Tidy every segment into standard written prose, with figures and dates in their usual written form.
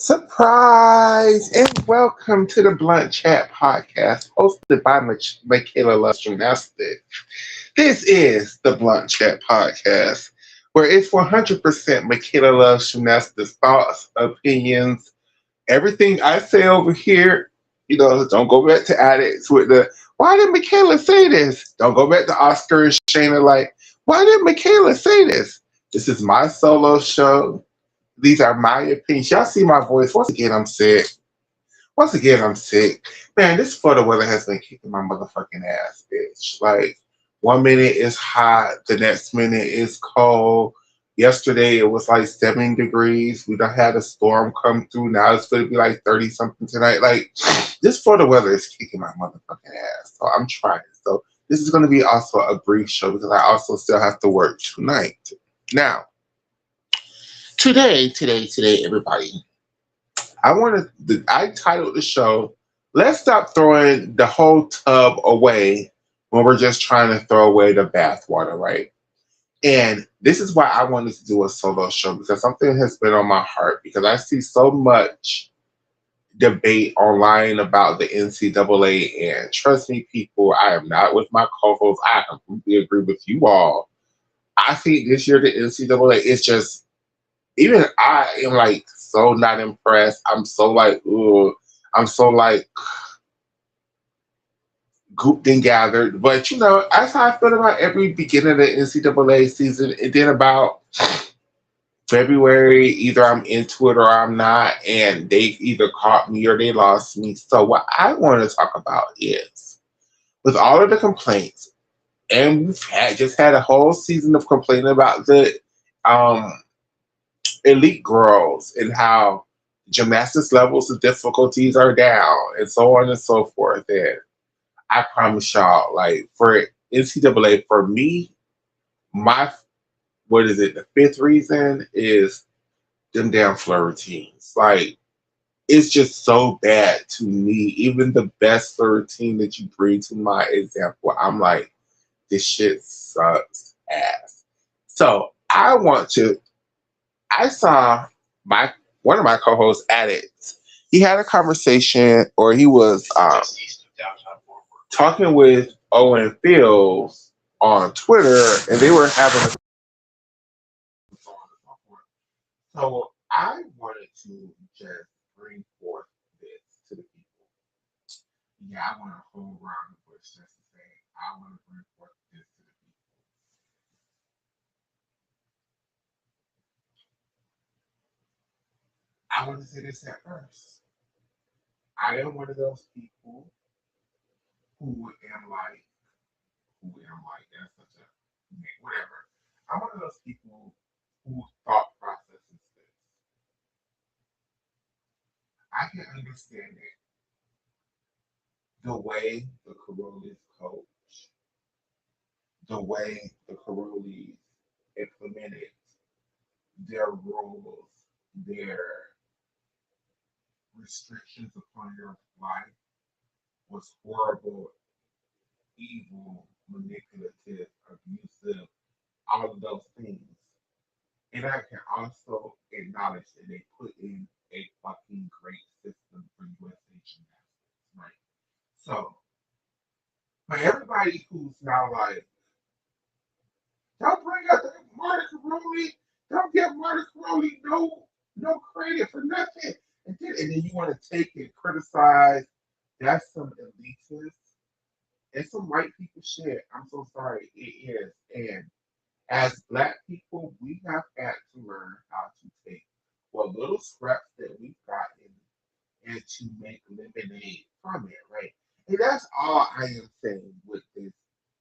Surprise and welcome to the Blunt Chat podcast hosted by Michaela Lust Gymnastics. This is the Blunt Chat podcast where it's 100% Michaela Loves Gymnastics thoughts, opinions, everything I say over here. Don't go back to addicts with the why did Michaela say this? Don't go back to Oscar and Shayna like, why did Michaela say this? This is my solo show. These are my opinions. Y'all see my voice. Once again, I'm sick. Once again, I'm sick. Man, this Florida weather has been kicking my motherfucking ass, bitch. Like, 1 minute is hot, the next minute is cold. Yesterday, it was like 7 degrees. We done had a storm come through. Now it's going to be like 30 something tonight. Like, this Florida weather is kicking my motherfucking ass. So I'm trying. So this is going to be also a brief show because I also still have to work tonight. Now, today, everybody. I titled the show, Let's Stop Throwing the Whole Tub Away when we're just trying to throw away the bathwater, right? And this is why I wanted to do a solo show because something has been on my heart because I see so much debate online about the NCAA. And trust me, people, I am not with my co hosts. I completely agree with you all. I think this year the NCAA is just even I am like so not impressed. I'm so like, ooh, I'm so like grouped and gathered. But that's how I feel about every beginning of the NCAA season. And then about February, either I'm into it or I'm not, and they either caught me or they lost me. So what I want to talk about is with all of the complaints, and just had a whole season of complaining about the um elite girls and how gymnastics levels of difficulties are down and so on and so forth. And I promise y'all, like for NCAA, for me, my what is it? The fifth reason is them damn Florentines. Like it's just so bad to me. Even the best Florentine that you bring to my example, I'm like, this shit sucks ass. So I saw my one of my co-hosts Addicts. He had a conversation, or he was talking with Owen Fields on Twitter, and they were having a so I wanted to just bring forth this to the people. Yeah, I want a whole round of bush just to say I want to bring forth this to the people. I want to say this at first. I am one of those people who am like that's such a whatever. I'm one of those people whose thought process is this. I can understand it. The way the Corollas coach, the way the Corollas implemented their rules, their restrictions upon your life was horrible, evil, manipulative, abusive, all of those things. And I can also acknowledge that they put in a fucking great system for USA gymnastics, right? So, for everybody who's now like, don't bring up the Marta Caroli, don't give Marta Caroli no credit for nothing. And then you want to take and criticize, that's some elitist and some white people shit. I'm so sorry, it is. And as black people, we have had to learn how to take what little scraps that we've gotten and to make lemonade from it, right? And that's all I am saying with this.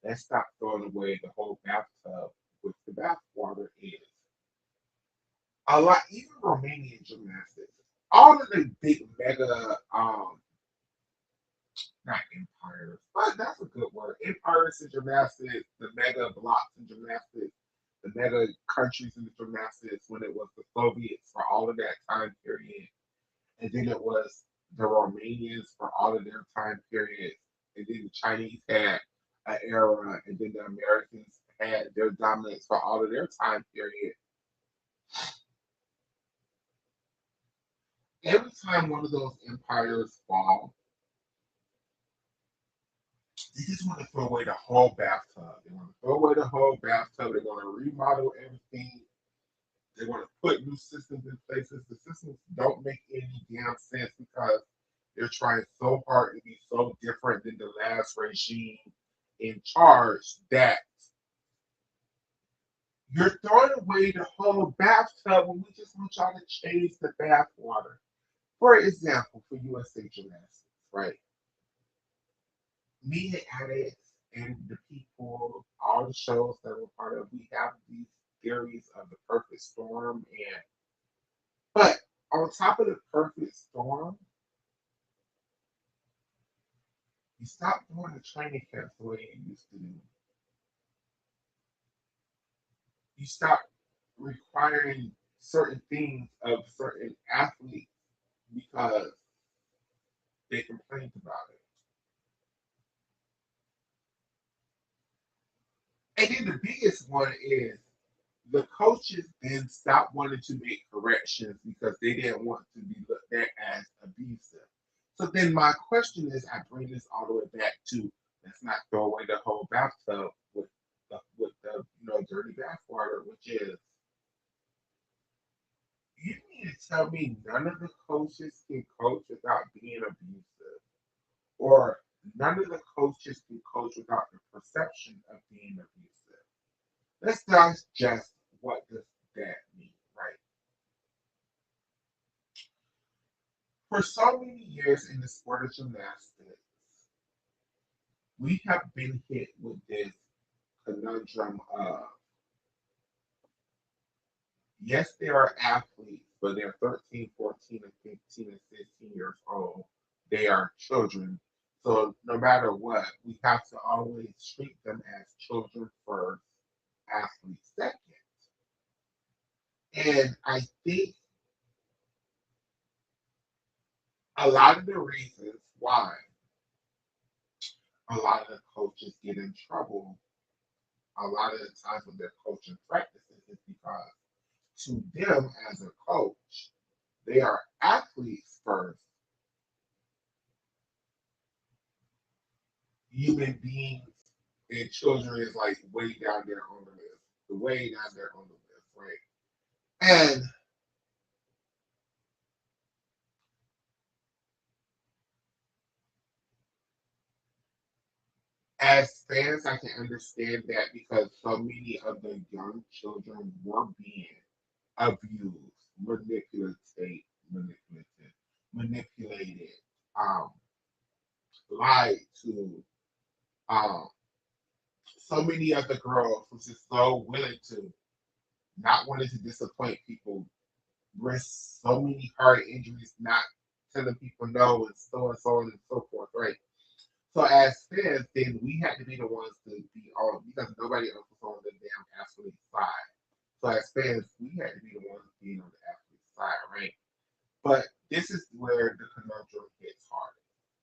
Let's stop throwing away the whole bathtub with the bathwater is a lot, even Romanian gymnastics, all of the big mega, not empires, but that's a good word. Empires in gymnastics, the mega blocks in gymnastics, the mega countries in the gymnastics when it was the Soviets for all of that time period, and then it was the Romanians for all of their time periods, and then the Chinese had an era, and then the Americans had their dominance for all of their time period. Every time one of those empires fall, they just want to throw away the whole bathtub. They want to throw away the whole bathtub. They want to remodel everything. They want to put new systems in places. The systems don't make any damn sense because they're trying so hard to be so different than the last regime in charge that you're throwing away the whole bathtub when we just want y'all to change the bath water. For example, for USA Gymnastics, right? Me and addicts and the people, all the shows that we're part of, we have these theories of the perfect storm. And but on top of the perfect storm, you stop doing the training camps the way you used to do. You stop requiring certain things of certain athletes because they complained about it. And then the biggest one is the coaches then stopped wanting to make corrections because they didn't want to be looked at as abusive. So then my question is, I bring this all the way back to let's not throw away the whole bathtub with the dirty bathwater, which is you mean to tell me none of the coaches can coach without being abusive, or none of the coaches can coach without the perception of being abusive? Let's digest what does that mean, right? For so many years in the sport of gymnastics, we have been hit with this conundrum of yes, there are athletes, but they're 13, 14, and 15 and 16 years old. They are children. So no matter what, we have to always treat them as children first, athletes second. And I think a lot of the reasons why a lot of the coaches get in trouble a lot of the times when they're coaching practices is because to them as a coach, they are athletes first, human beings, and children is like way down there on the list, the way down there on the list, right? And as fans, I can understand that because so many of the young children were being abused, manipulated, manipulated, um, lied to, um, so many other girls was just so willing to not wanting to disappoint people, risk so many hard injuries, not telling people no, and so and so on and so forth, right? So as fans, then we had to be the ones to be on because nobody else was on the damn athlete side. So as fans, we had to be the ones being on the athlete side, right? But this is where the conundrum hits hard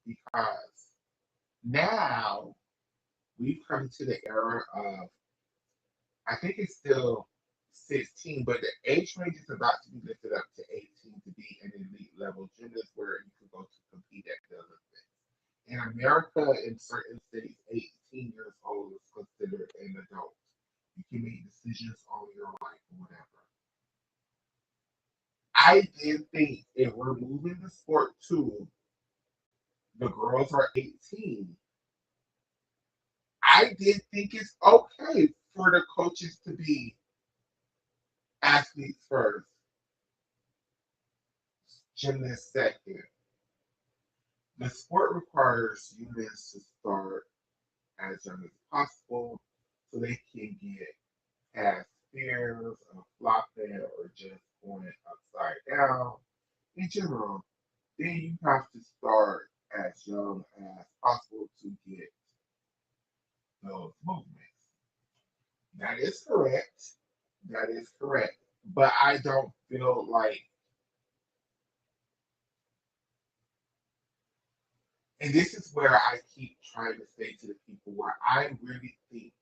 because now we've come to the era of I think it's still 16, but the age range is about to be lifted up to 18 to be an elite level gymnast where you can go to compete at the Olympics. In America, in certain states, 18 years old is considered an adult. You can make decisions on your life or whatever. I did think if we're moving the sport to the girls are 18, I did think it's okay for the coaches to be athletes first, gymnasts second. The sport requires humans to start as young as possible so they can get past fears of flopping or just going upside down. In general, then you have to start as young as possible to get those movements. That is correct. That is correct. But I don't feel like, and this is where I keep trying to say to the people where I really think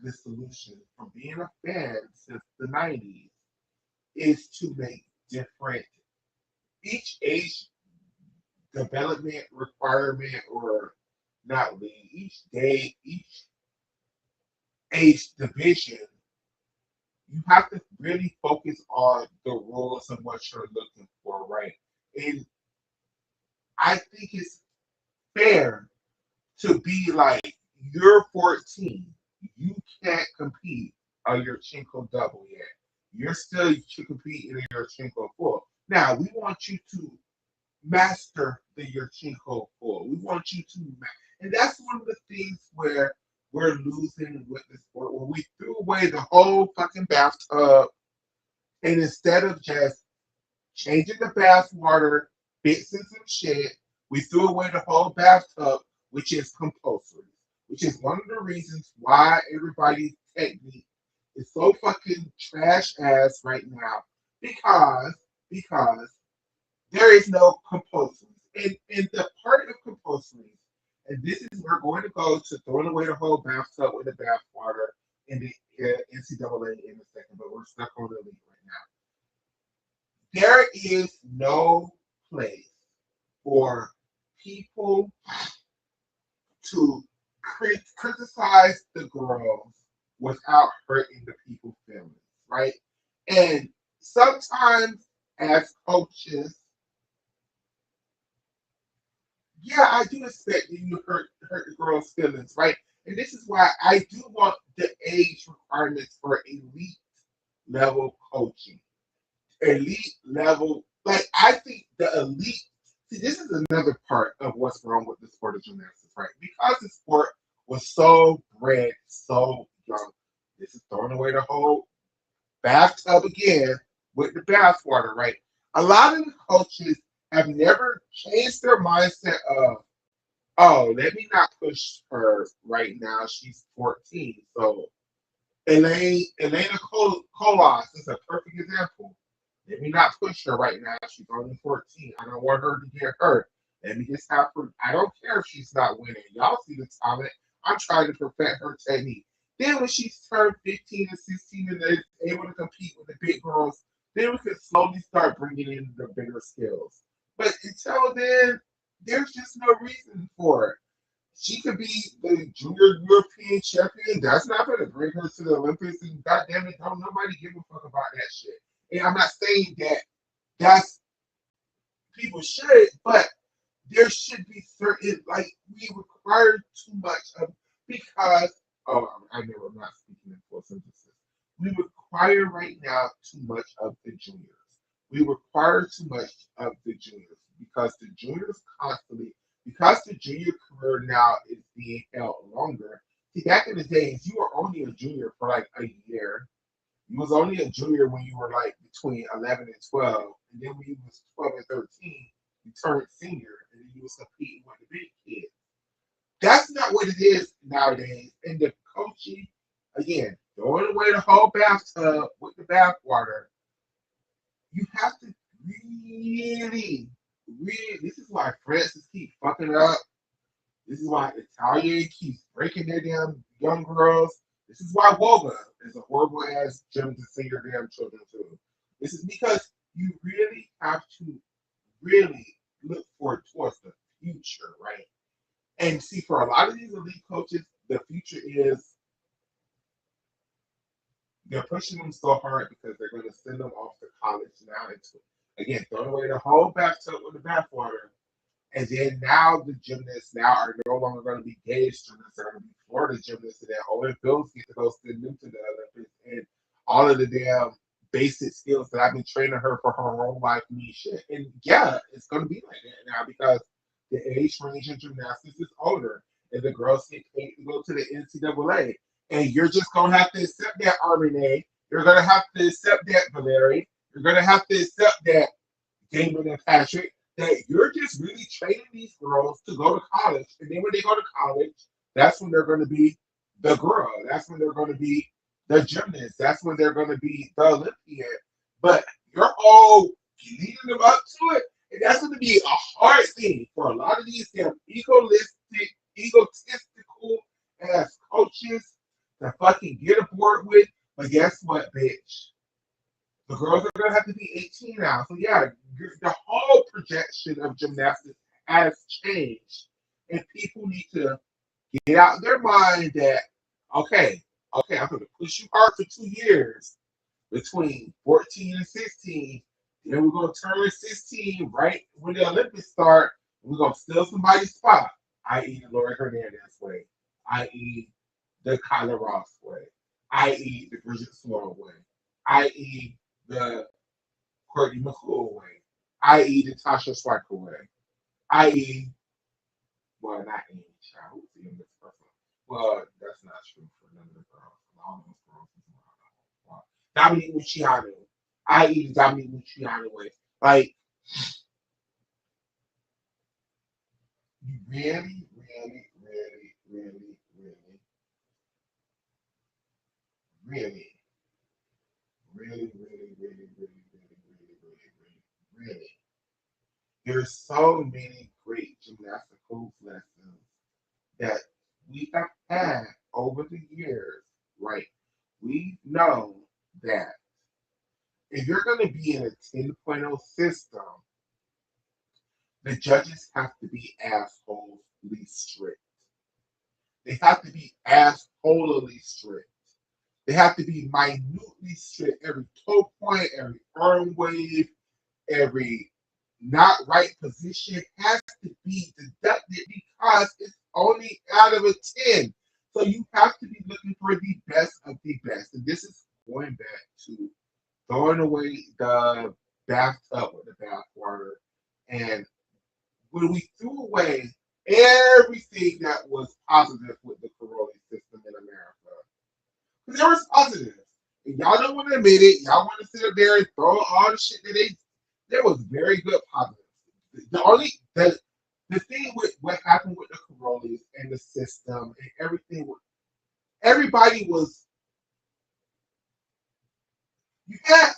the solution from being a fan since the 90s is to make different each age development requirement, or not league, each day, each age division, you have to really focus on the rules and what you're looking for, right? And I think it's fair to be like, you're 14, you can't compete on your Chinko double yet. You're still competing in your Chinko full. Now, we want you to master the your Chinko full. We want you to, and that's one of the things where we're losing with the sport, where we threw away the whole fucking bathtub, and instead of just changing the bath water, fixing some shit, we threw away the whole bathtub, which is compulsory, which is one of the reasons why everybody's technique is so fucking trash ass right now, because there is no compulsory. And the part of compulsory, and this is we're going to go to throwing away the whole bathtub with the bath water in the NCAA in a second, but we're stuck on the league right now. There is no place for people to criticize the girls without hurting the people's feelings, right? And sometimes, as coaches, yeah, I do expect that you hurt the girls' feelings, right? And this is why I do want the age requirements for elite level coaching. Elite level, like I think the elite. See, this is another part of what's wrong with the sport of gymnastics, right? Because the sport was so bred so young. This is throwing away the whole bathtub again with the bathwater, right? A lot of the coaches have never changed their mindset of, oh, let me not push her right now. She's 14. So Elena Colas is a perfect example. Let me not push her right now. She's only 14. I don't want her to get hurt. Let me just have her. I don't care if she's not winning. Y'all see the talent. I'm trying to perfect her technique. Then when she's turned 15 and 16 and they're able to compete with the big girls, then we can slowly start bringing in the bigger skills. But until then, there's just no reason for it. She could be the junior European champion. That's not going to bring her to the Olympics. And goddamn it, don't nobody give a fuck about that shit. And I'm not saying that that's people should, but there should be certain, like, we require too much of, because I know I'm not speaking in full sentences. We require right now too much of the juniors. We require too much of the juniors because the juniors constantly, because the junior career now is being held longer. See, back in the days, you were only a junior for like a year. You was only a junior when you were like between 11 and 12. And then when you was 12 and 13, you turned senior and then you was competing with the big kids. That's not what it is nowadays. And the coaching, again, throwing away the whole bathtub with the bathwater, you have to really, really, this is why Francis keeps fucking up. This is why Italian keeps breaking their damn young girls. This is why Woga is a horrible ass gym to send your damn children to. This is because you really have to really look towards the future, right? And see, for a lot of these elite coaches, the future is they're pushing them so hard because they're going to send them off to college now. Into, again, throwing away the whole bathtub with the bathwater. And then now the gymnasts now are no longer going to be gauge gymnasts. They're going to be Florida gymnasts. And then Owen Phillips get to go send them to the Olympics. And all of the damn basic skills that I've been training her for her whole life mean shit. And yeah, it's going to be like that now because the age range in gymnastics is older. And the girls get paid to go to the NCAA. And you're just going to have to accept that, Armine. You're going to have to accept that, Valeri. You're going to have to accept that, Damon and Patrick, that you're just really training these girls to go to college. And then when they go to college, that's when they're going to be the girl. That's when they're going to be the gymnast. That's when they're going to be the Olympian. But you're all leading them up to it. And that's going to be a hard thing for a lot of these damn egotistical ass coaches to fucking get aboard with. But guess what, bitch? The girls are going to have to be 18 now. So, yeah, the whole projection of gymnastics has changed, and people need to get out their mind that okay, I'm going to push you hard for 2 years between 14 and 16. Then we're going to turn 16 right when the Olympics start. We're going to steal somebody's spot, i.e., the Lori Hernandez way, i.e., the Kyla Ross way, i.e., the Bridget Sloan way, i.e., the Courtney McCool way, i.e., the Tasha Swiker way, i.e., well, not Amy Child, who's the youngest person? Well, that's not true for none of the girls. All those girls is wild. Dominique Luciano, i.e., the Dominique Luciano way. Like, you really, really, really, really, really, really, really, really, really, really, really, really, really, really. There's so many great gymnastical lessons that we have had over the years, right? We know that if you're going to be in a 10.0 system, the judges have to be assholely strict. They have to be assholily strict. They have to be minutely strict. Every toe point, every arm wave, every not right position has to be deducted because it's only out of a 10. So you have to be looking for the best of the best. And this is going back to throwing away the bathtub with the bathwater. And when we threw away everything that was positive with the Caroli system in America, because there was positives. And y'all don't want to admit it. Y'all want to sit up there and throw all the shit that there was very good positives. The thing with what happened with the Carolis and the system and everything, everybody was you had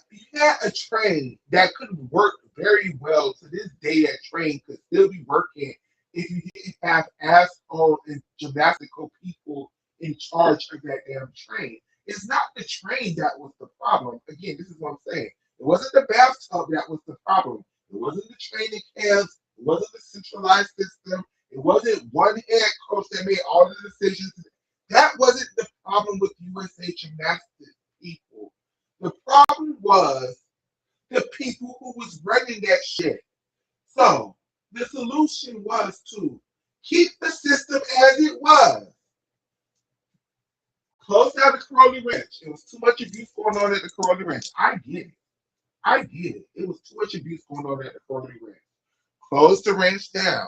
a train that could work very well to this day. That train could still be working if you didn't have asshole and gymnastical people in charge of that damn train. It's not the train that was the problem. Again, this is what I'm saying. It wasn't the bathtub that was the problem. It wasn't the training camps. It wasn't the centralized system. It wasn't one head coach that made all the decisions. That wasn't the problem with USA Gymnastics people. The problem was the people who was running that shit. So the solution was to keep the system as it was. Close down the Caroli Ranch. It was too much abuse going on at the Caroli Ranch. I get it. I get it. It was too much abuse going on at the Caroli Ranch. Close the ranch down.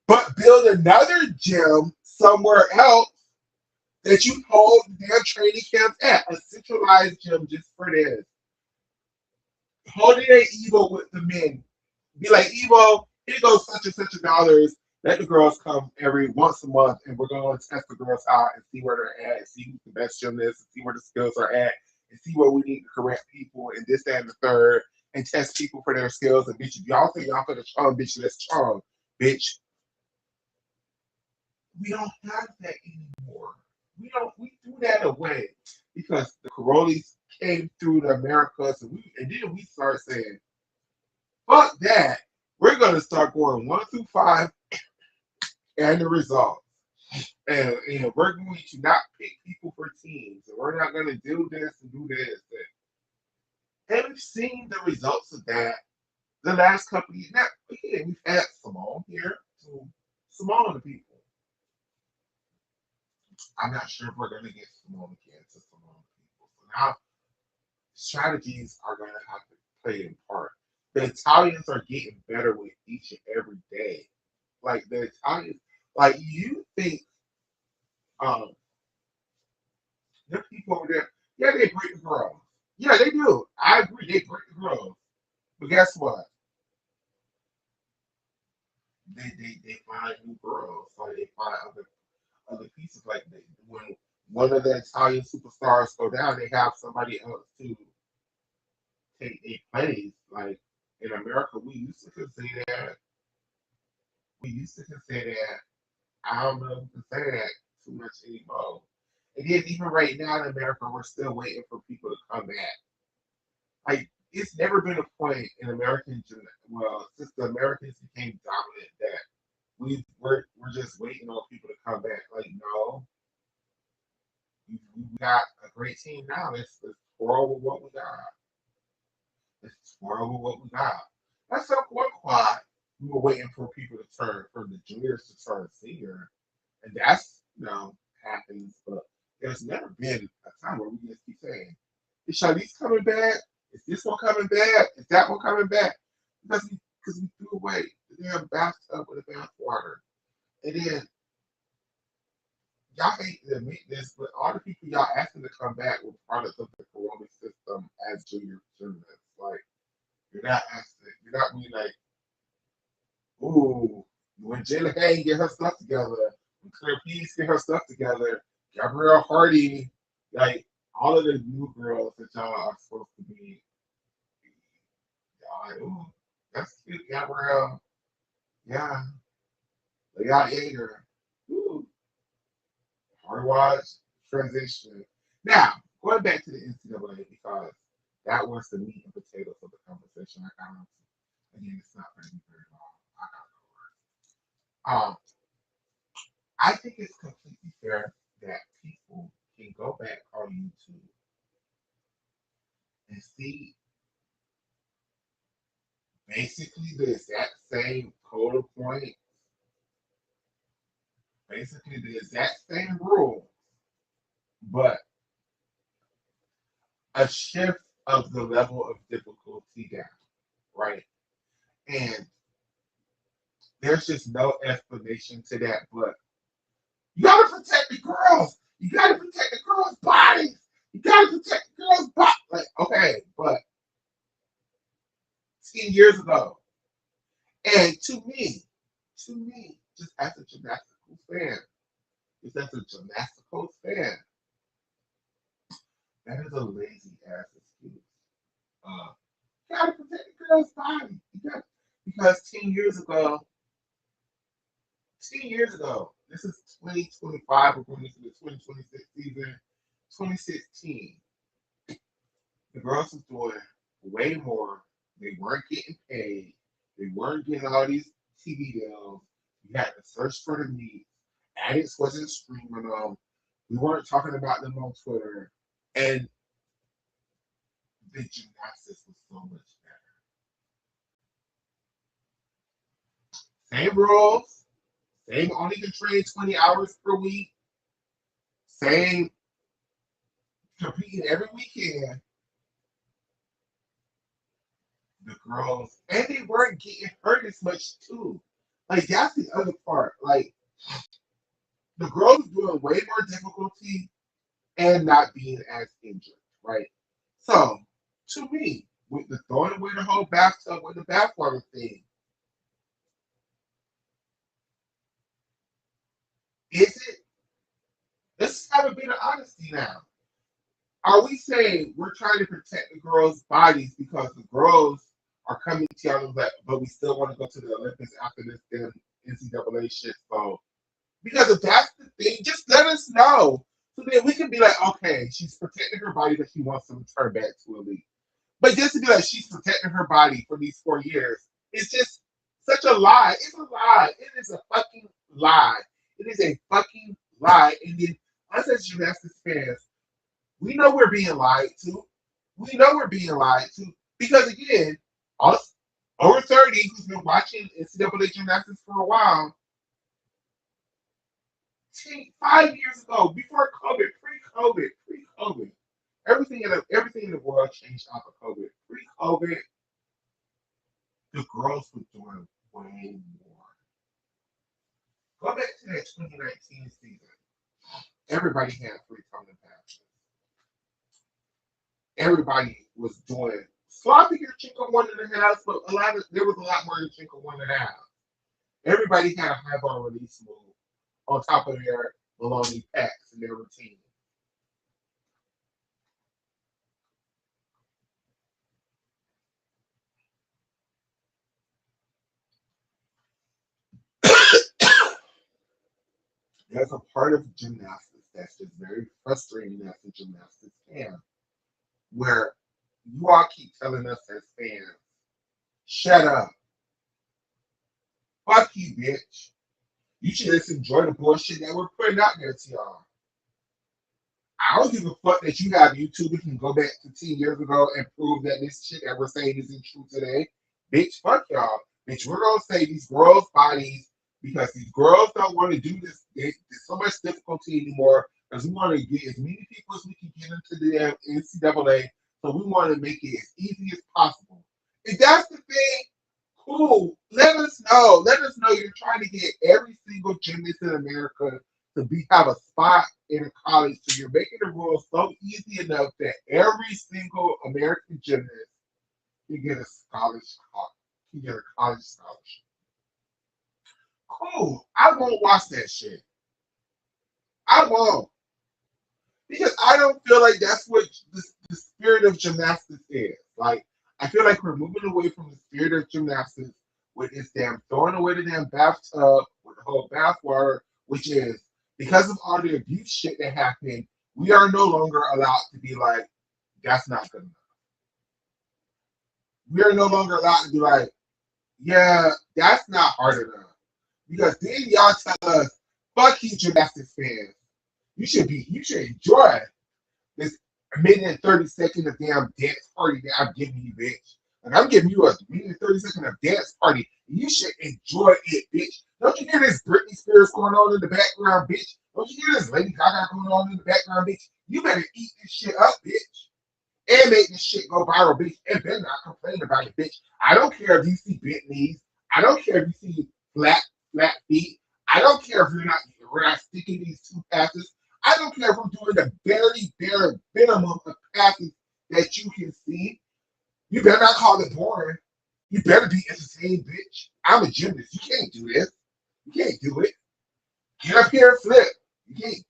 But build another gym somewhere else that you hold their training camps at. A centralized gym just for this. Hold it at Evo with the men. Be like, Evo, here goes such and such a dollars. Let the girls come every once a month, and we're going to test the girls out and see where they're at, and see who's the best gymnast, and see where the skills are at, and see where we need to correct people, and this, that, and the third, and test people for their skills. And bitch, if y'all think y'all gonna charm, bitch, let's charm, bitch. We don't have that anymore. We threw that away because the Carolis came through the Americas, and then we start saying, fuck that. We're gonna start going 1 through 5 and the results. And we're going to not pick people for teams. And we're not going to do this and do this. And we've seen the results of that the last couple of years. Now, again, we've had Simone here. So Simone the people. I'm not sure if we're going to get Simone again to Simone the people. So now strategies are going to have to play in part. The Italians are getting better with each and every day. Like the Italians, like you think um there are people over there, yeah, they break the girls. Yeah, they do. I agree, they break the girls. But guess what? They find new girls. Like they find other pieces. Like when one of the Italian superstars go down, they have somebody else to take a place. Like in America, we used to consider that. We used to consider that. I don't know if we can say that too much anymore. And then even right now in America, we're still waiting for people to come back. Like it's never been a point in American well since the Americans became dominant that we're just waiting on people to come back. Like no, we got a great team now. Let's spoil with what we got. Let's spoil with what we got. That's one quad. We were waiting for people to turn for the juniors to turn senior, and that's happens. But there's never been a time where we just keep saying, "Is Charlize coming back? Is this one coming back? Is that one coming back?" Because we threw away the damn bathtub with the bathwater, and then y'all hate to admit this, but all the people y'all asking to come back were products of the Corona system as junior journalists. Like you're not asking, you're not being like, ooh, when Jenna Hayes get her stuff together, when Claire Peace get her stuff together, Gabrielle Hardy, like all of the new girls that y'all are supposed to be, y'all like, ooh, that's cute, Gabrielle. Yeah, Leon Yeager. Ooh, hard watch, transition. Now, going back to the NCAA because that was the meat and potatoes of the conversation I got into. Again, it's not going to be very long. I got to go. I think it's completely fair that people can go back on YouTube and see basically the exact same code of points, basically the exact same rules, but a shift of the level of difficulty down, right? And there's just no explanation to that, but you gotta protect the girls. You gotta protect the girls' bodies. You gotta protect the girls' bodies. Like, okay, but 10 years ago, and to me, just as a gymnastical fan, that is a lazy ass excuse. Uh, you gotta protect the girl's body. Because 10 years ago, this is 2025, we're going into the 2026 season, 2016, the girls was doing way more. They weren't getting paid. They weren't getting all these TV deals. You had to search for the meets. Addicts wasn't streaming them. We weren't talking about them on Twitter. And the gymnastics was so much better. Same rules. Same only can train 20 hours per week. Same competing every weekend. The girls, and they weren't getting hurt as much too. Like that's the other part. Like the girls doing way more difficulty and not being as injured, right? So to me, with the throwing away the whole bathtub with the bathwater thing, is it? Let's have a bit of honesty now. Are we saying we're trying to protect the girls' bodies because the girls are coming together, but we still want to go to the Olympics after this NCAA shit? So because if that's the thing, just let us know. So then we can be like, okay, she's protecting her body, but she wants to return back to elite. But just to be like, she's protecting her body for these 4 years, it's just such a lie. It's a lie. It is a fucking lie. It is a fucking lie. And then us as gymnastics fans, we know we're being lied to. We know we're being lied to. Because again, us over 30 who's been watching NCAA gymnastics for a while, 5 years ago, before COVID, pre-COVID, everything in the world changed after COVID. Pre-COVID, the girls were doing way more. Go back to that 2019 season. Everybody had free coming passes. Everybody was doing sloppy your chinko 1.5, but there was a lot more than chinko 1.5. Everybody had a high ball release move on top of their baloney packs in their routine. There's a part of gymnastics that's just very frustrating as a gymnastics fan, where you all keep telling us as fans, shut up. Fuck you, bitch. You should just enjoy the bullshit that we're putting out there to y'all. I don't give a fuck that you have YouTube. We can go back to 10 years ago and prove that this shit that we're saying isn't true today. Bitch, fuck y'all. Bitch, we're gonna say these girls' bodies because these girls don't want to do this. There's so much difficulty anymore because we want to get as many people as we can get into the NCAA. So we want to make it as easy as possible. If that's the thing, cool. Let us know. Let us know you're trying to get every single gymnast in America to have a spot in a college. So you're making the rules so easy enough that every single American gymnast can get a college scholarship. Cool. I won't watch that shit. I won't. Because I don't feel like that's what the spirit of gymnastics is. Like, I feel like we're moving away from the spirit of gymnastics with this damn throwing away the damn bathtub with the whole bathwater, which is because of all the abuse shit that happened, we are no longer allowed to be like, that's not good enough. We are no longer allowed to be like, yeah, that's not hard enough. Because then y'all tell us, fuck you, gymnastics fans. You should enjoy this minute and 30 seconds of damn dance party that I'm giving you, bitch. Like, I'm giving you a minute and 30 seconds of dance party. And you should enjoy it, bitch. Don't you hear this Britney Spears going on in the background, bitch? Don't you hear this Lady Gaga going on in the background, bitch? You better eat this shit up, bitch. And make this shit go viral, bitch. And better not complain about it, bitch. I don't care if you see bent knees. I don't care if you see flat feet. I don't care if we're not sticking these two passes. I don't care if we're doing the very bare minimum of passes that you can see. You better not call it boring. You better be entertained, bitch. I'm a gymnast. You can't do this. You can't do it. Get up here and flip. You can't.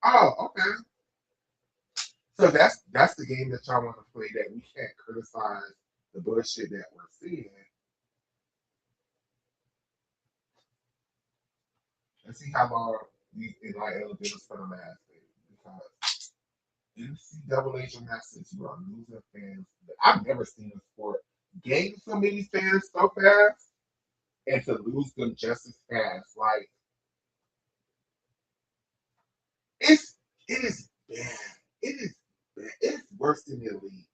Oh, okay. So that's the game that y'all want to play, that we can't criticize the bullshit that we're seeing. Let's see how long these NIL deals for the last day. Because NCAA gymnastics, you are losing fans. I've never seen a sport gain so many fans so fast and to lose them just as fast. Like, it is bad. It is bad. It is worse than the league.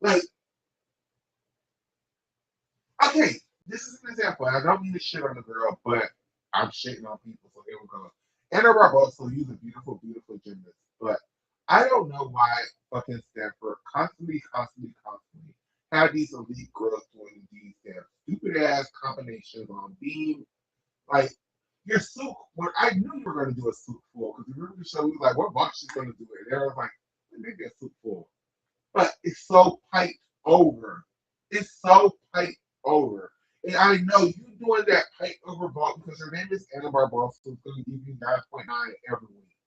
Like, okay, this is an example. I don't mean to shit on the girl, but I'm shitting on people, so here we go. Anna Barbosa, he's a beautiful, beautiful gymnast, but I don't know why fucking Stanford constantly have these elite girls doing these damn stupid ass combinations on beam. Like, you're so. When I knew you were going to do a soup full, because you remember the show, we were like, what box she's going to do it? And they were like, maybe a soup full. But it's so piped over. It's so piped over. And I know you doing that pipe over ball because her name is Anna Barbosa, who's going to give you 9.9 every week.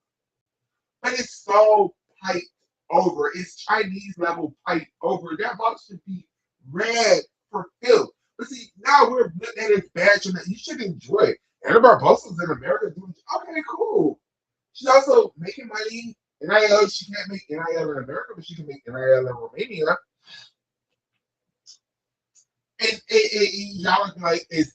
But it's so piped over. It's Chinese level piped over. That ball should be red for filth. But see, now we're looking at it badge and that you should enjoy it. Anna Barbosa's in America doing okay, cool. She's also making money. NIL, she can't make NIL in America, but she can make NIL in Romania. And y'all are like, it's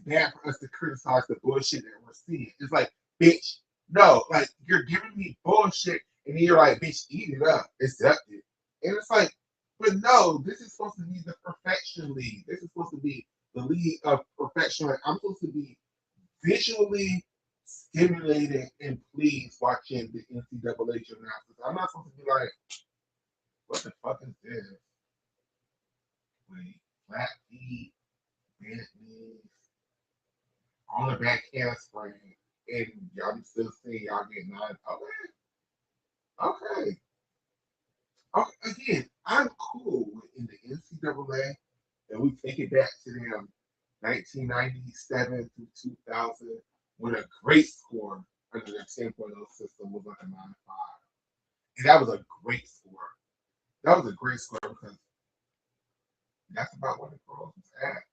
bad for us to criticize the bullshit that we're seeing. It's like, bitch, no, like, you're giving me bullshit, and then you're like, bitch, eat it up, accept it. And it's like, but no, this is supposed to be the perfection league. This is supposed to be the league of perfection. Like, I'm supposed to be visually stimulated and pleased watching the NCAA gymnastics. I'm not supposed to be like, what the fuck is this? Wait, flat feet, bent knees, on the back handspring, and y'all still seeing y'all getting 9. Okay. Again, I'm cool with in the NCAA, and we take it back to them 1997 through 2000 when a great score under the 10.0 system was like a 9.5. And that was a great score. That was a great score because that's about where the girls was at.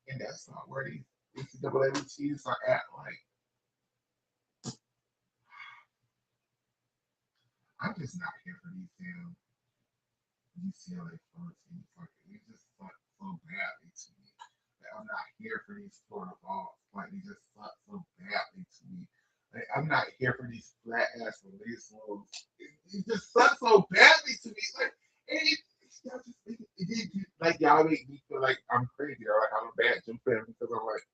And that's not where these NCAA routines are at. Like, I'm just not here for these damn. UCLA Florida teams. Like they just suck so badly to me. Like, I'm not here for these Florida balls. Like they just suck so badly to me. Like I'm not here for these flat ass release moves. It just sucks so badly to me. Like and y'all just it did like y'all make me feel like I'm crazy or like I'm a bad gym fan because I'm like,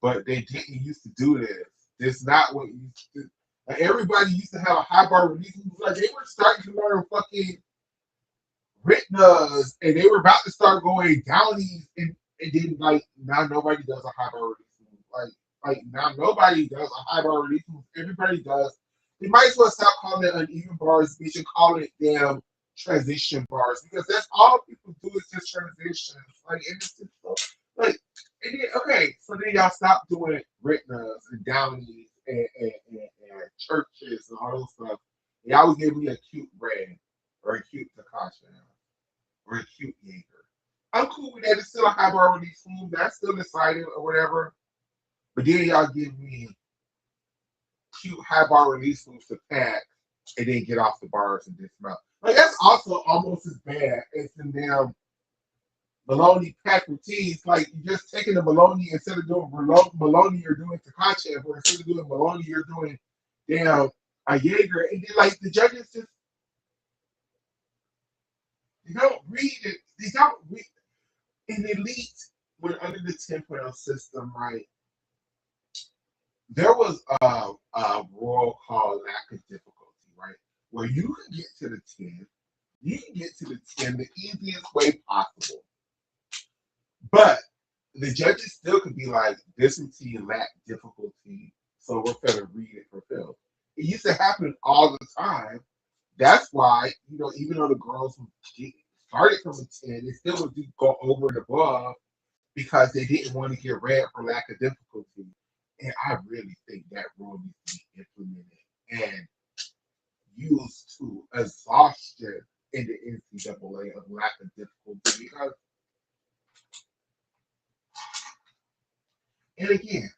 but they didn't used to do this. It's not what you used to do. Like everybody used to have a high bar release moves. Like they were starting to learn fucking Ritnas, and they were about to start going downies, and then like now nobody does a high bar release move. Like now nobody does a high bar release move. Everybody does. They might as well stop calling it uneven bars. We should call it damn transition bars because that's all people do is just transitions. Like and it's just so, like and then okay, so then y'all stop doing Ritnas and downies and churches and all those stuff. Y'all would give me a cute red or a cute Takasha or a cute Jaeger. I'm cool with that. It's still a high bar release move. That's still exciting or whatever. But then y'all give me cute high bar release moves to pack and then get off the bars and dismount. Like that's also almost as bad as the damn Maloney pack routines. Like you just taking the Maloney instead of doing Maloney, you're doing Takachev, or instead of doing Maloney, you're doing damn a Jaeger. And then like the judges just they don't read it. They don't read in elite when under the 10.0 system, right? There was a rule called lack of difficulty, right? Where you can get to the 10, you can get to the 10 the easiest way possible. But the judges still could be like, this routine lacked difficulty, so we're gonna read it for Phil. It used to happen all the time. That's why, even though the girls started from a 10, they still would go over and above because they didn't want to get read for lack of difficulty. And I really think that rule needs to be implemented and used to exhaustion in the NCAA of lack of difficulty. Because, and again,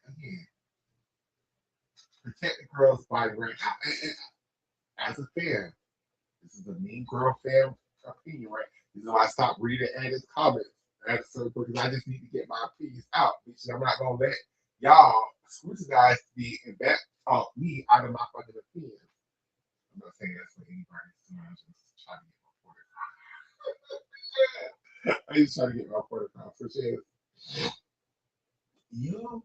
protect the girls' body right. As a fan, this is a mean girl fan opinion, right? This is why I stopped reading Anna's comments at a certain point because I just need to get my opinions out. Because I'm not gonna let y'all scrutinize me and back talk me out of my fucking opinions. I'm not saying that's for anybody. So I'm just trying to get my point across. I just trying to get my point across. Which is you,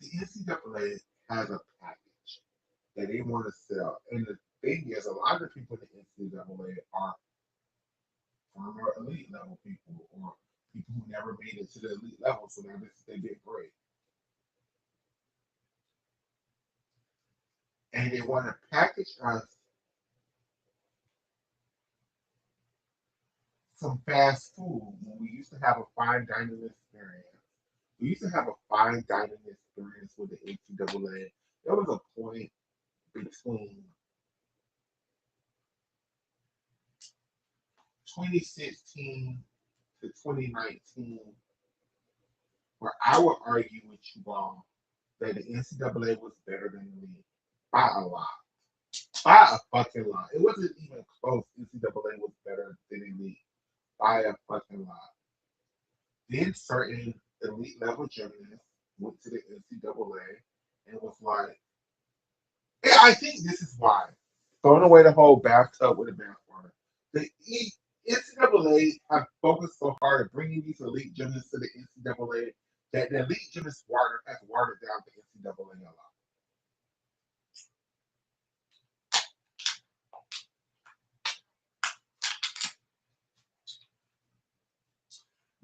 the NCAA has a package that they want to sell, and the thing is, a lot of people in the NCAA are former elite level people or people who never made it to the elite level, so now this is their big break. And they want to package us some fast food when we used to have a fine dining experience. We used to have a fine dining experience with the NCAA. There was a point between 2016 to 2019 where I would argue with you all that the NCAA was better than the league by a lot. By a fucking lot. It wasn't even close. NCAA was better than the league by a fucking lot. Then certain elite level gymnasts went to the NCAA and was like, yeah, I think this is why. Throwing away the whole bathtub with the bathwater. The NCAA have focused so hard at bringing these elite gymnasts to the NCAA that the elite gymnast has watered down the NCAA a lot.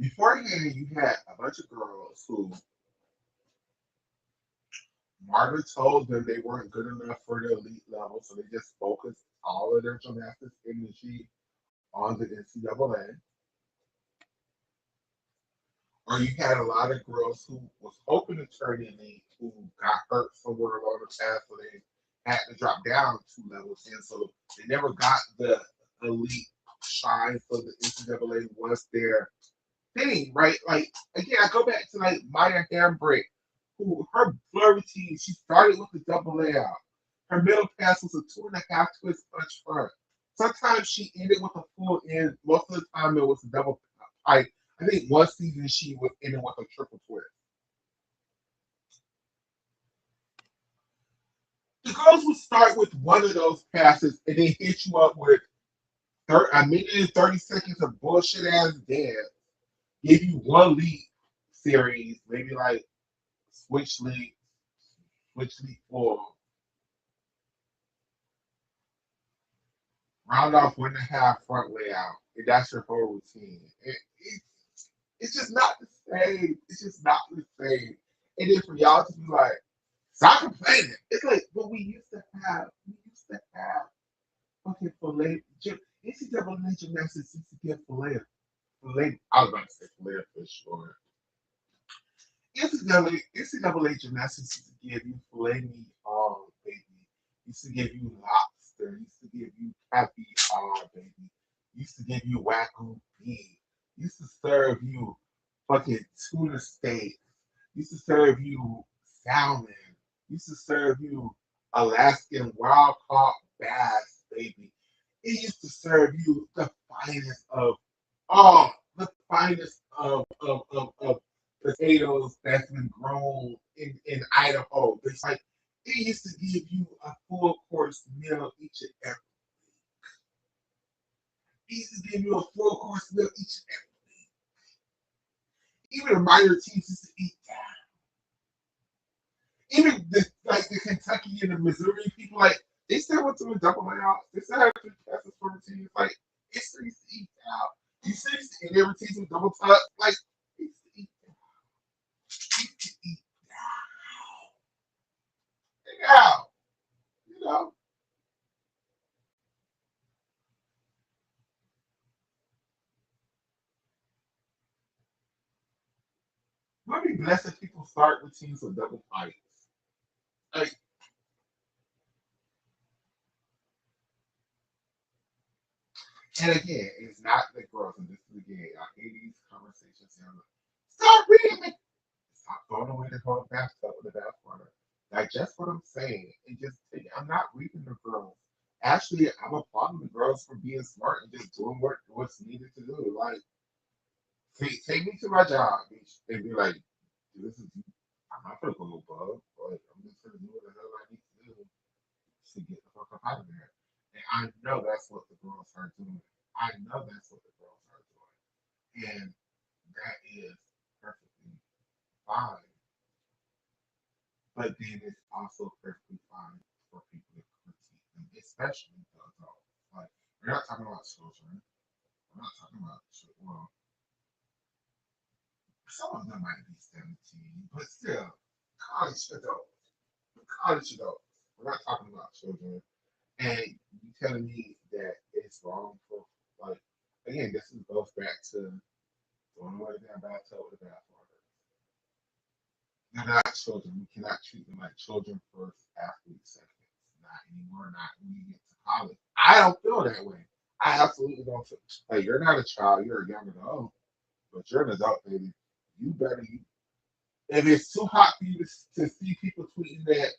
Beforehand, you had a bunch of girls who Margaret told them they weren't good enough for the elite level, so they just focused all of their gymnastics energy on the NCAA. Or you had a lot of girls who was hoping to turn elite who got hurt somewhere along the path, so they had to drop down 2 levels, and so they never got the elite shine. So the NCAA was their thing, right? Like again, I go back to like Maya Hambrick, who her floor routine, she started with the double layout. Her middle pass was a 2.5 twist punch front. Sometimes she ended with a full end. Most of the time it was a double pipe. I think one season she was ending with a triple twist. The girls would start with one of those passes and then hit you up with a minute and 30 seconds of bullshit ass dance. Give you one lead series, maybe like switch lead, switch lead 4, round off 1.5 front layout, and that's your whole routine. It's just not the same. It's just not the same. And then for y'all to be like, stop complaining. It's like, but we used to have fucking filet, NCAA gymnastics used to get filet, I was about to say filet for sure. NCAA gymnastics used to give you filet meat, baby. Used to give you lobster. Used to give you caviar, baby. Used to give you wagyu beef. Used to serve you fucking tuna steak. Used to serve you salmon. Used to serve you Alaskan wild caught bass, baby. It used to serve you the finest of the finest of potatoes that's been grown in Idaho. It's like it used to give you a full course meal each and every. It used to give you a full course meal each and every. Even the minor teams used to eat that. Even the Kentucky and the Missouri people, like they still went to a double layout. They still had 3 passes for routines. Like they still used to eat out. You still used to eat their routines with double tuck. Like they used to eat that. They used to eat out. You know. Might be blessed if people start routines with double fights. Like, and again, it's not the girls, and this is again, I hear these conversations. And I'm like, stop reading. Stop throwing away the whole bathtub with the bathwater. Digest what I'm saying, and just take. I'm not reading the girls. Actually, I'm applauding the girls for being smart and just doing what's needed to do. Like, take me to my job and be like, this is. I'm not gonna go above, but I'm just gonna do what the hell I need to do to get the fuck up out of there. And I know that's what the girls are doing. I know that's what the girls are doing. And that is perfectly fine. But then it's also perfectly fine for people to critique them, especially the adults. Like, we're not talking about children. We're not talking about children. Well, some of them might be 17, but still, college adults. College adults. We're not talking about children. And you telling me that it's wrong for, like, again, this goes back to throwing away the damn bathtub with the bathwater. They're not children. We cannot treat them like children first, athletes second. Not anymore. Not when you get to college. I don't feel that way. I absolutely don't feel like you're not a child. You're a young adult, but you're an adult, baby. You better. If it's too hot for you to see people tweeting that,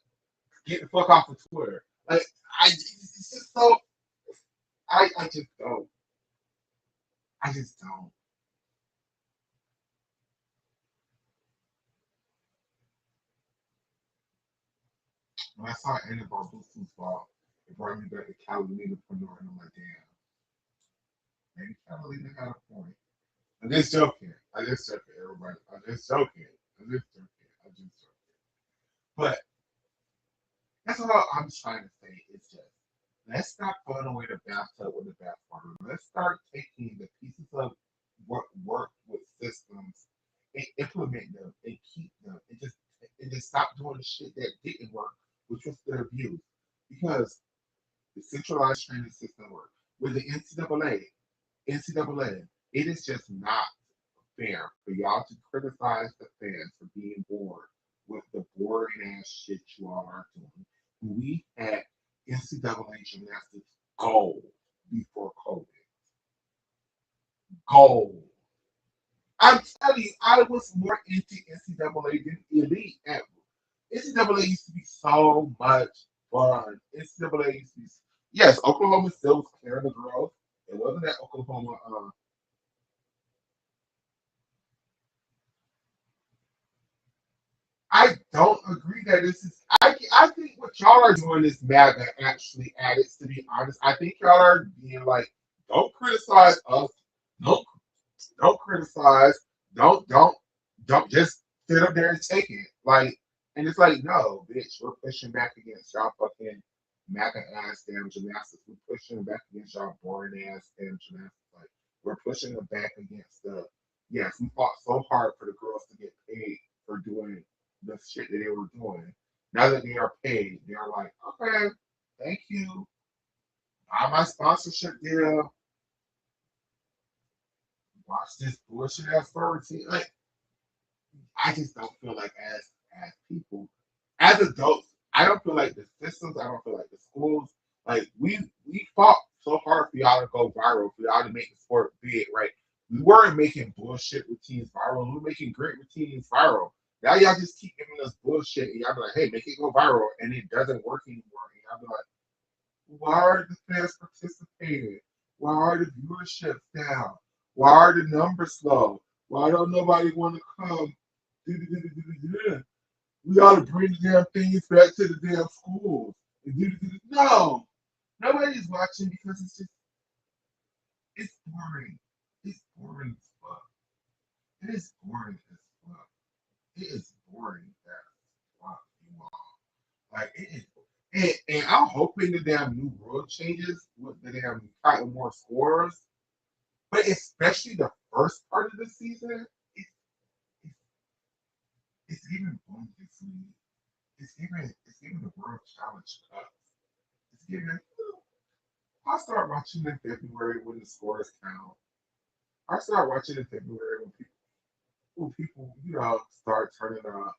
get the fuck off of Twitter. Like it's just so. I just don't. I just don't. When I saw Anna Barbusa's ball, it brought me back to Catalina Preneur, and I'm like, damn, maybe Catalina had a point. I'm just joking. I'm just joking, everybody. I'm just joking. I'm just joking. I'm just joking. But that's all I'm trying to say. It's just let's stop throwing away the bathtub with the bathwater. Let's start taking the pieces of what work with systems and implement them and keep them and just stop doing the shit that didn't work, which was the abuse. Because the centralized training system works. With the NCAA, it is just not fair for y'all to criticize the fans for being bored with the boring ass shit you all are doing. We had NCAA gymnastics gold before COVID. Gold. I'm telling you, I was more into NCAA than elite ever. NCAA used to be so much fun. NCAA used to be Yes, Oklahoma still was clearing the girls. It wasn't that Oklahoma. I don't agree that this is. I think what y'all are doing is MAGA actually added. To be honest, I think y'all are being like, don't criticize us. Don't don't criticize. Don't don't just sit up there and take it. Like, and it's like, no, bitch, we're pushing back against y'all fucking MAGA ass damn gymnastics. We're pushing back against y'all boring ass damn gymnastics. Like, we're pushing them back against the. Yes, we fought so hard for the girls to get paid for doing the shit that they were doing. Now that they are paid, they're like, okay, thank you. Buy my sponsorship deal. Watch this bullshit ass routine. Like, I just don't feel like as people, as adults, I don't feel like the systems, I don't feel like the schools, like we fought so hard for y'all to go viral, for y'all to make the sport big, right? We weren't making bullshit routines viral. We were making great routines viral. Now y'all just keep giving us bullshit, and y'all be like, "Hey, make it go viral," and it doesn't work anymore. And y'all be like, "Why are the fans participating? Why are the viewerships down? Why are the numbers low? Why don't nobody want to come?" We ought to bring the damn things back to the damn schools. No, nobody's watching because it's boring. It's boring as fuck. It is boring as fuck. It is boring as fuck, you all. Like it is, and I'm hoping the damn new rule changes with the damn gotten more scores, but especially the first part of the season, it's, it's even bonus. It's giving the World Challenge Cup. It's giving. I'll start watching in February when the scores count. I start watching in February when people start turning up.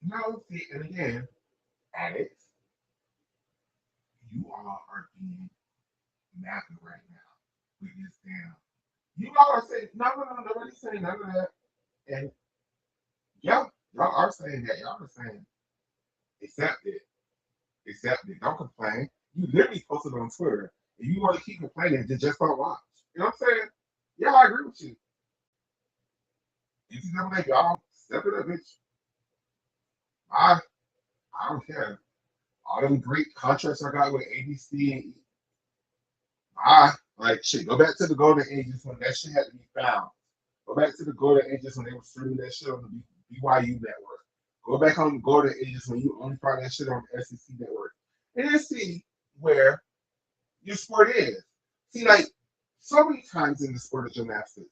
No, see, and again, addicts, you all are being napping right now with this damn. You all are saying no, no, no, nobody's saying none of that. And yeah, y'all are saying that. Y'all are saying accept it, accept it. Don't complain. You literally posted on Twitter. If you want to keep complaining, then just don't watch. You know what I'm saying? Yeah, I agree with you. NCAA, y'all step it up, bitch. I I don't care. All them great contracts I got with ABC, I like shit. Go back to the Golden Ages when that shit had to be found. Go back to the Golden Ages when they were streaming that shit on the BYU network. Go back on the Golden Ages when you only find that shit on the SEC network. And then see where your sport is. See, like so many times in the sport of gymnastics,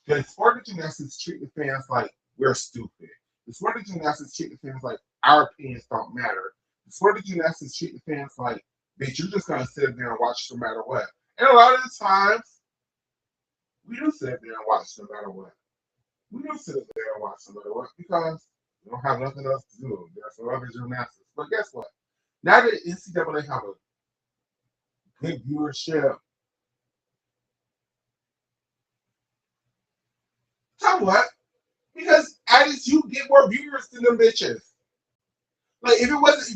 the sport of gymnastics treat the fans like we're stupid. The sport of gymnastics treat the fans like our opinions don't matter. The sport of gymnastics treat the fans like, bitch, you're just gonna sit there and watch no matter what. And a lot of the times, we do sit there and watch no matter what. We do sit there and watch no matter what because we don't have nothing else to do. There's some other gymnastics. But guess what? Now that NCAA have a good viewership, tell what? Because at least you get more viewers than them bitches. Like if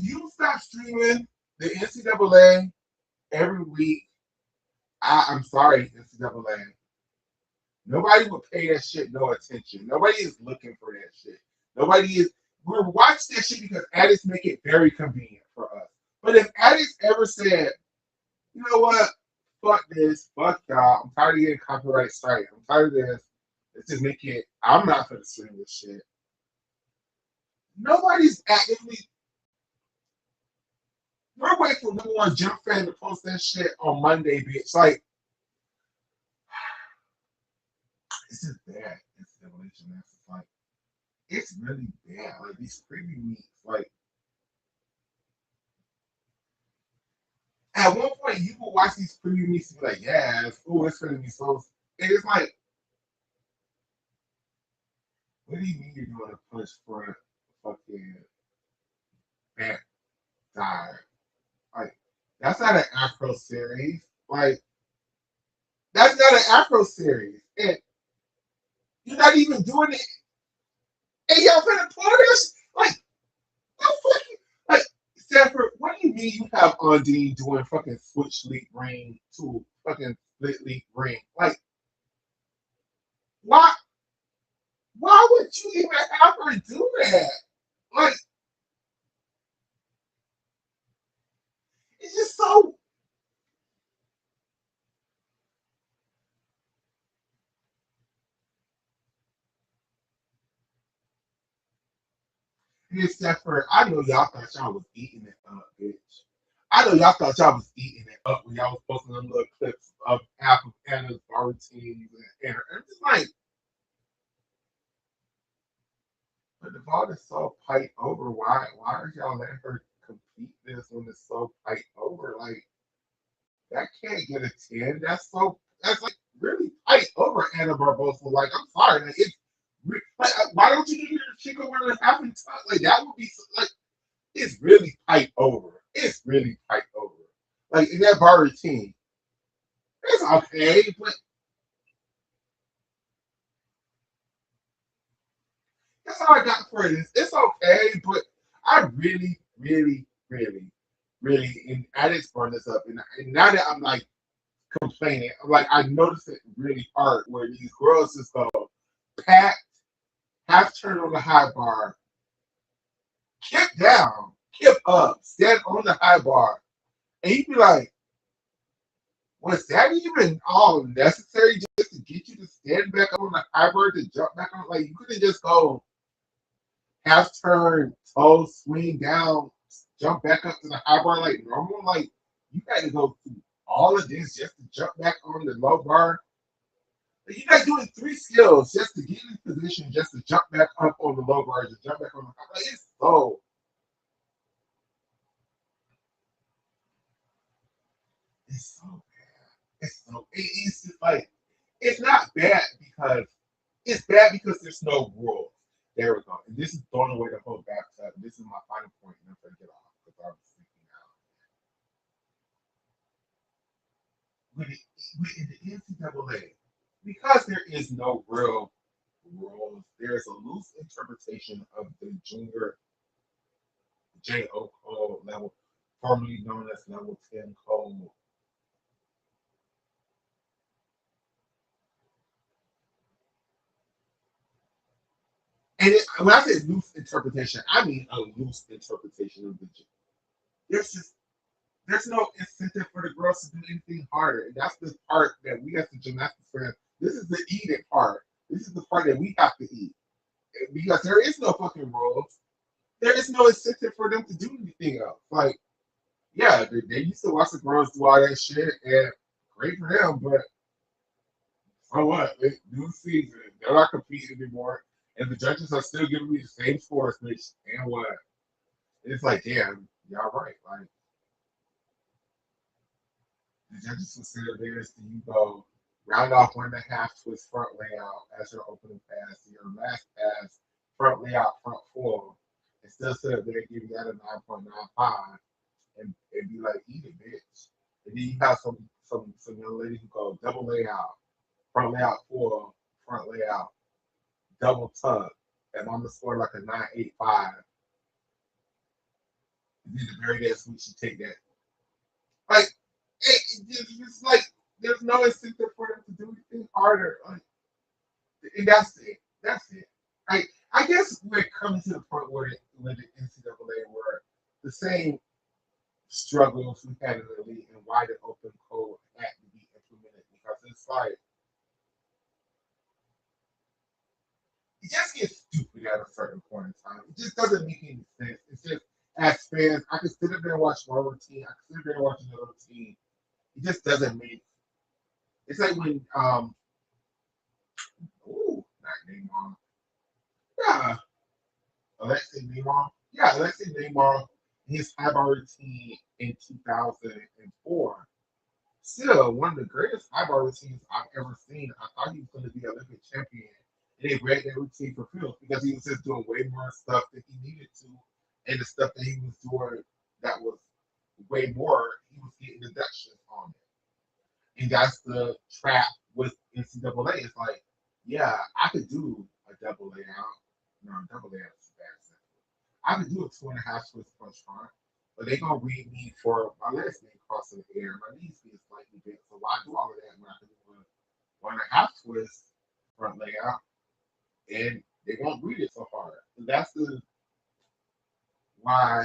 you stop streaming the NCAA every week, I'm sorry, NCAA. Nobody would pay that shit no attention. Nobody is looking for that shit. Nobody is. We're watching that shit because addicts make it very convenient for us. But if addicts ever said, you know what, fuck this, fuck y'all, I'm tired of getting copyright strike. I'm tired of this. Let's just make it. I'm not gonna stream this shit. Nobody's actively. We're waiting for number one jump fan to post that shit on Monday, bitch. Like, it's just bad. It's evolution. That's like, it's really bad. Like these preview weeks, like at one point you will watch these preview weeks and be like, yeah, it's gonna be so. And it's like, what do you mean you're doing a push for fucking back? died. Like, that's not an Afro series. Like, that's not an Afro series. And you're not even doing it. And y'all finna pour this? Like, no fucking, like, Sanford, what do you mean you have Undine doing fucking switch leak ring to fucking split leak ring? Like, why? Why would you even have her do that? Like, it's just so. Except for, I know y'all thought y'all was eating it up, bitch. I know y'all thought y'all was eating it up when y'all was posting them little clips of half of Anna's bar routines and her. I'm just like, but the vault is so pipe over. Why are y'all letting her compete this when it's so pipe over? Like, that can't get a 10. That's like really pipe over Anna Barbosa. Like, I'm sorry, like it's like, why don't you give your chicken where they're having time? Like that would be like it's really pipe over. It's really pipe over. Like in that bar routine, it's okay, but that's all I got for it. It's okay, but I really, really, really, really, and I didn't burn this up, and now that I'm like complaining, I'm like I noticed it really hard where these girls just go pat, half turn on the high bar, kick down, kick up, stand on the high bar, and you'd be like, was that even all necessary just to get you to stand back on the high bar to jump back on? Like you couldn't just go half turn, toe swing down, jump back up to the high bar like normal. Like you had to go through all of this just to jump back on the low bar. Like, you guys doing three skills just to get in position, just to jump back up on the low bar, just jump back on the high bar. Like, it's so bad. It's just like it's not bad because it's bad because there's no rules. There we go. And this is throwing away the whole bathtub. This is my final point, and I'm gonna get off because I'm sleeping out. With the NCAA, because there is no real rules, there is a loose interpretation of the junior JO code level, formerly known as level 10 code. When I say loose interpretation, I mean a loose interpretation of the. There's just there's no incentive for the girls to do anything harder. And that's the part that we as the gymnastics fans, this is the eating part. This is the part that we have to eat. Because there is no fucking rules. There is no incentive for them to do anything else. Like, yeah, they used to watch the girls do all that shit, and great for them, but so what? It's new season. They're not competing anymore. And the judges are still giving me the same scores, bitch. And what? It's like, damn, y'all right. Like, the judges consider theirs to you go round off 1.5 twist front layout as your opening pass, your last pass, front layout, front four, and still sit up there and give you that a 9.95 and be like, eat it, bitch. And then you have some young lady who go double layout, front layout four, front layout, double tuck, and I'm gonna score like a 9.85. And then the very next week she take that. Like it's like there's no incentive for them to do anything harder. Like, and that's it. That's it. I guess we're coming to the point where the NCAA were the same struggles we had in the league and why the open code had to be implemented because it's like it just gets stupid at a certain point in time. It just doesn't make any sense. It's just as fans, I can sit up there and watch one routine. I can sit up there and watch another routine. It just doesn't make. It's like when not Neymar. Yeah, Alexei Neymar. Yeah, Alexei Neymar. His high bar routine in 2004. Still one of the greatest high bar routines I've ever seen. I thought he was going to be Olympic champion. And they read that routine for Phil because he was just doing way more stuff that he needed to, and the stuff that he was doing that was way more, he was getting deductions on it. And that's the trap with NCAA. It's like, yeah, I could do a double layout. No, double layout is bad. I could do a 2.5 twist punch front, but they're gonna read me for my legs being crossed in the air, my knees being slightly bent. So why do all of that when I can do a 1.5 twist front layout and they won't read it so hard? And that's the why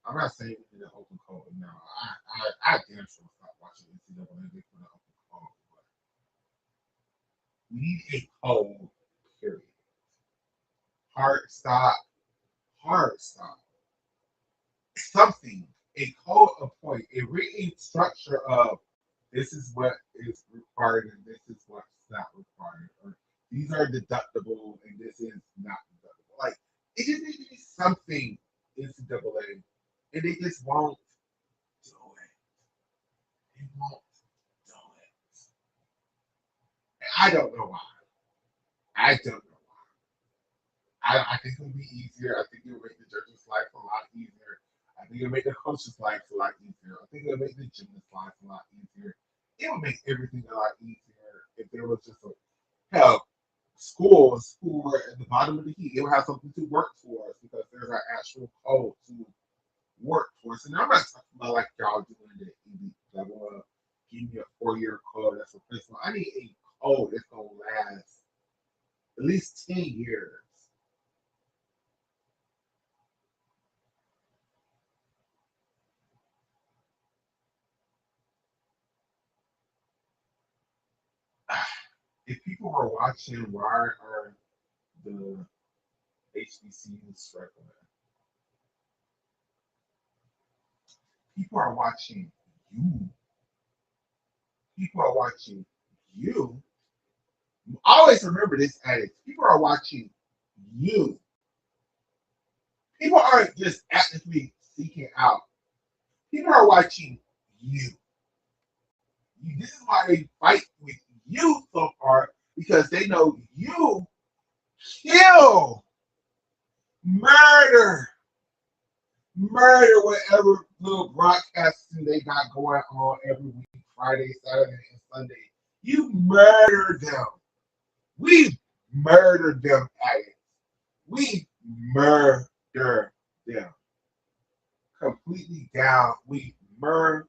I'm not saying we need an open code. No, I damn sure stop watching NCAA for the open code, but we need a code, period. Hard stop. Something, a code of point, a written structure of this is what is required and this is what's not required, or these are deductible and this is not deductible. Like it just needs to be something NCAA, and they just won't do it. They won't do it. And I don't know why. I don't know why. I think it'll be easier. I think it'll make the judges' life a lot easier. I think it'll make the coaches' life a lot easier. I think it'll make the gymnasts' life a lot easier. It would make everything a lot easier if there was just a hell schools who were at the bottom of the heat. They would have something to work towards because there's an actual code to work towards. And I'm not talking about like y'all doing the elite level of give me a 4-year code that's replaceable. I need a code that's gonna last at least 10 years. If people are watching, why are the HBCUs struggling? People are watching you. People are watching you. Always remember this adage. People are watching you. People aren't just actively seeking out. People are watching you. This is why they fight with you so hard because they know you kill, murder, whatever little broadcasting they got going on every week, Friday, Saturday, and Sunday. You murder them. We murdered them addicts. We murder them. Completely down. We murder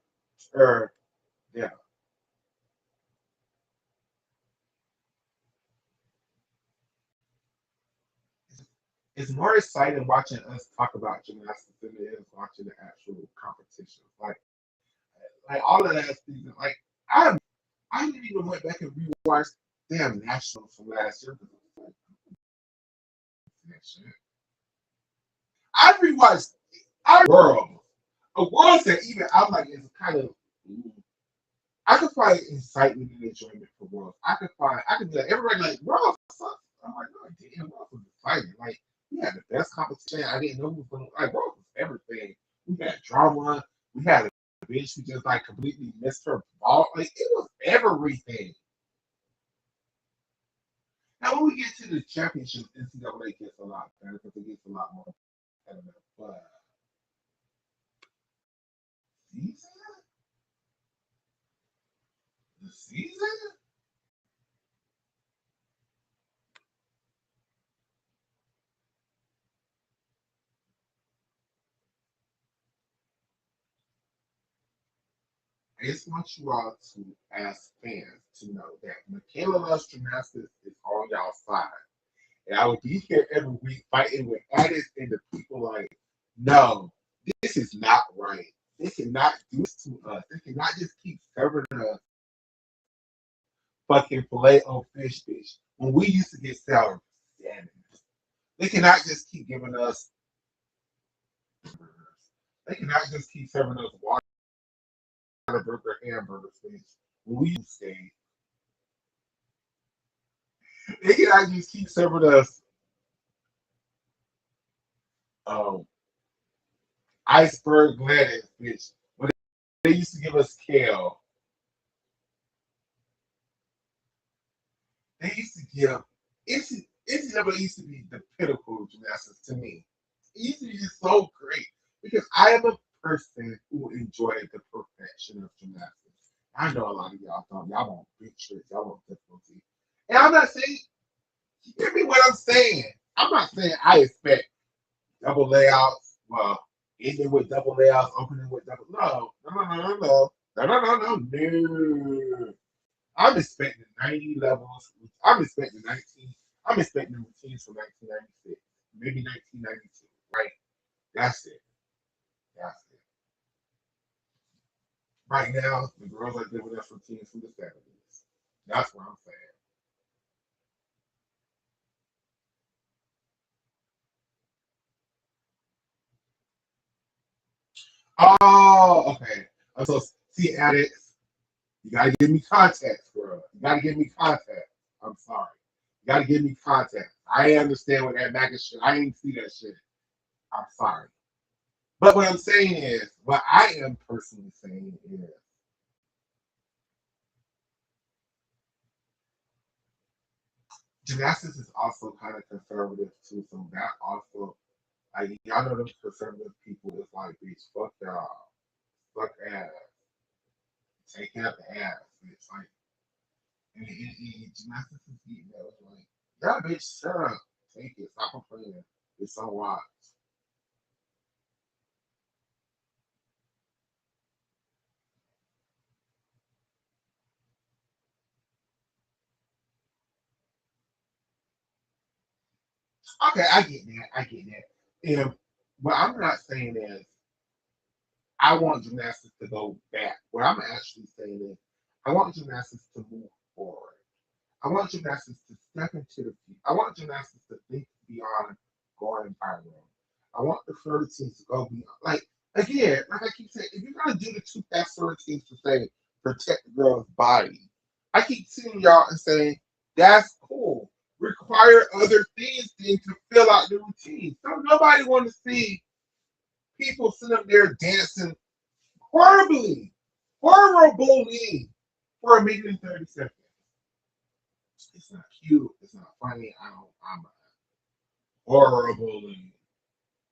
them. It's more exciting watching us talk about gymnastics than it is watching the actual competition. Like all of that season. Like I didn't even went back and rewatched damn nationals from last year. I rewatched our world. A world that even I'm like is kind of I could find excitement and enjoyment for worlds. I could be like everybody like world sucks. I'm like, no, it didn't. World was exciting. Like we had the best competition. I didn't know who was going like world was everything. We had drama. We had a bitch who just like completely missed her ball. Like it was everything. Now when we get to the championship, NCAA gets a lot better because it gets a lot more competitive. But season, the season. I just want you all to, as fans, to know that Michaela Loves Gymnastics is on y'all side. And I will be here every week fighting with addicts and the people like, no, this is not right. They cannot do this to us. They cannot just keep serving us fucking filet o fish when we used to get salad. They cannot just keep giving us burgers. They cannot just keep serving us water burger hamburgers when we used to stay. They cannot just keep serving us um, iceberg lettuce, bitch. When they used to give us kale, they used to give NCAA used to be the pinnacle of gymnastics to me. It used to be just so great because I am a person who enjoyed the perfection of gymnastics. I know a lot of y'all don't. Y'all want big tricks. Y'all want difficulty. And I'm not saying, hear me what I'm saying. I'm not saying I expect double layouts, ending with double layouts, opening with double. No, no, no, no, no, no, no, no, no, no. I'm expecting 90 levels. I'm expecting 19. I'm expecting routines from 1996, maybe 1992. Right? That's it. That's it. Right now, the girls are giving us routines from the 70s. That's what I'm saying. Oh, okay. So, see, addicts, you gotta give me context, bro. You gotta give me context. I'm sorry. You gotta give me context. I understand what that MAGA shit. I ain't see that shit. I'm sorry. But what I'm saying is, what I am personally saying is, gymnastics is also kind of conservative too. So that also, like, y'all know them conservative people is like, bitch, fuck y'all, fuck ass, take out the ass. It's like, and gymnastics is eating that was like, yeah, bitch, shut up, take it, stop complaining. It's so wild. Okay, I get that. I get that. And what I'm not saying is I want gymnastics to go back. What I'm actually saying is I want gymnastics to move forward. I want gymnastics to step into the future. I want gymnastics to think beyond going viral. I want the routines to go beyond. Like, again, like I keep saying, if you're gonna do the two fast routines to say protect the girl's body, I keep seeing y'all and saying that's cool. Require other things then to fill out the routine. So nobody want to see people sit up there dancing horribly, horribly for a minute and 30 seconds. It's not cute. It's not funny. I'm horribly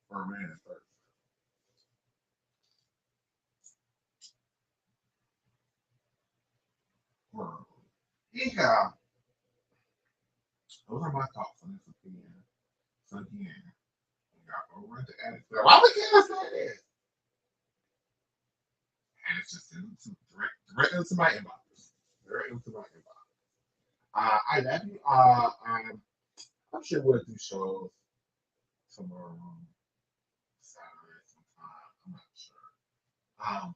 for a minute and 30 horrible. Yeah, those are my thoughts on this opinion. So again, we got over the edit. Why we can't say this? And it's just direct into my inbox. Direct into my inbox. I love you. I'm sure we'll do shows tomorrow, Saturday sometime. I'm not sure.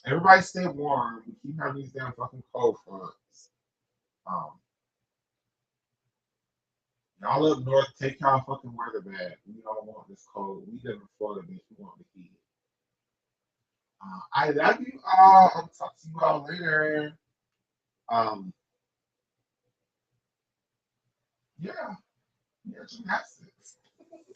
Everybody stay warm. We keep having these damn fucking cold fronts. Um, y'all up north, take y'all fucking weather bag. We don't want this cold. We live in Florida, bitch. We want the heat. I love you all. I'll talk to you all later. Um, yeah, yeah, gymnastics.